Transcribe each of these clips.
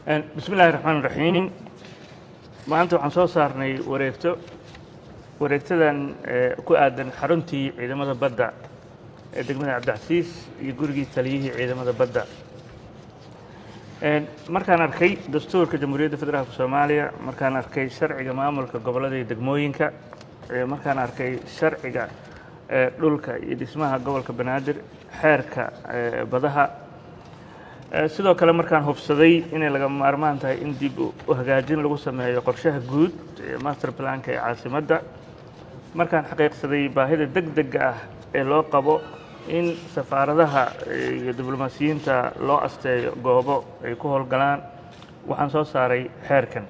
بسم الله الرحمن الرحيم maanta waxaan soo saarnay wareegtadan ku aadan xaruntii ciidamada badda ee degmada Cabdicasiis iyo gurigii taliyihii ciidamada badda markaan arkay dastuurka Jamhuuriyadda Federaalka Soomaaliya markaan arkay sharciga maamulka gobolada iyo degmooyinka markaan arkay sharciga dhulka iyo dhismaha gobolka Banaadir xeerka badaha sidoo kale markaan hubsaday inay laga maarmaan tahay in dib u hagaajin lagu sameeyo qorshaha guud ee master plan-ka ee caasimadda markaan xaqiiqsaday baahida degdegga ah ee loo qabo in safaaradaha iyo diblomaasiyiinta loo asteeyo goobo ay ku howlgalaan waxaan soo saaray xeerkan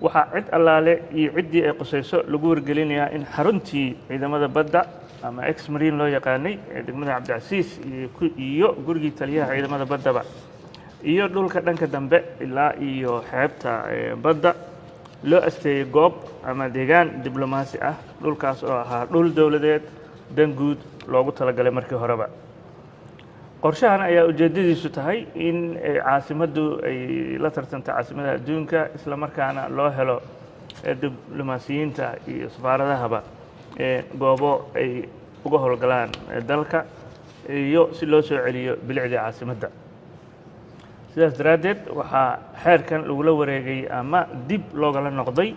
waxaa cid allaale iyo ciddii ay qusayso lagu wargelinayaa in xaruntii ciidamada badda ama ex-marine loo yaqaanay ee degmada Cabdicasiis iyo gurigii taliyaha ciidamada baddaba iyo dhulka dhanka dambe ilaa iyo xeebta badda loo asteeyay goob ama deegaan diblomaasi ah dhulkaas oo ahaa dhul dowladeed dan guud loogu talagalay markii horeba qorshahan ayaa ujeedadiisu tahay in caasimaddu ay la tartanto caasimadaha adduunka isla markaana loo helo diblomaasiyiinta iyo safaaradahaba goobo ay uga howlgalaan dalka iyo si loo soo celiyo bilicda caasimadda sidaas daraaddeed waxaa xeerkan lagula wareegay ama dib loogala noqday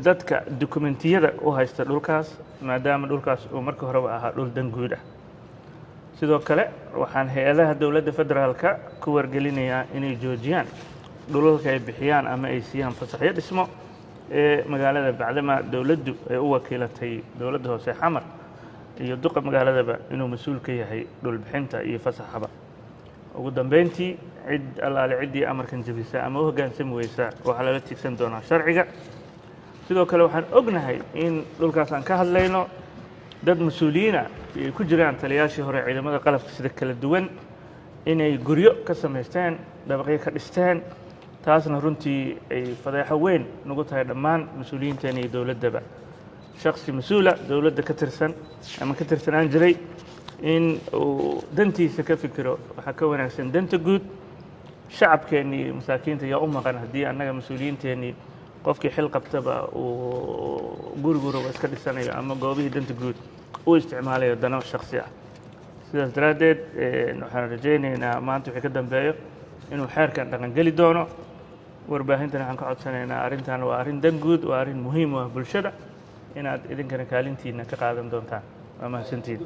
dadka dukumentiyada u haysta dhulkaas maadaama dhulkaas uu markii horeba ahaa dhul dan guud ah sidoo kale waxaan hay-adaha dowladda federaalka ku wargelinayaa inay joojiyaan dhulalka ay bixiyaan ama ay siiyaan fasaxyo dhismo magaalada bacdama dowladdu ay u wakiilatay dowladda hoose xamar iyo duqa magaaladaba inuu mas'uul ka yahay dhul bixinta iyo fasaxaba ugu dambeyntii cid allaale ciddii amarkan jabisa ama u hoggaansami weysa waxaa lala tiigsan doonaa sharciga sidoo kale waxaan ognahay in dhulkaas aan ka hadlayno dad mas-uuliyiina ay ku jiraan taliyaashii hore ciidamada qalabka sida kala duwan inay guryo ka samaysteen dabaqyo ka dhisteen taasna runtii ay fadeexo weyn nagu tahay dhammaan mas-uuliyiinteena iyo dowladdaba shakhsi mas-uula dowladda ka tirsan ama ka tirsanaan jiray in uu dantiisa ka fikiro waxaa ka wanaagsan danta guud shacabkeennii iyo masaakiinta yaa u maqan haddii annaga mas-uuliyiinteennii qofkii xil qabtaba uu guriguuraba iska dhisanayo ama goobihii danta guud u isticmaalayo dano shakhsi ah sidaas daraaddeed waxaan rajaynaynaa maanta wixii ka dambeeyo inuu xeerkan dhaqangeli doono warbaahintan waxaan ka codsanaynaa arrintan waa arrin dan guud waa arrin muhiim u ah bulshada inaad idinkana kaalintiina ka qaadan doontaan waa mahadsantihiin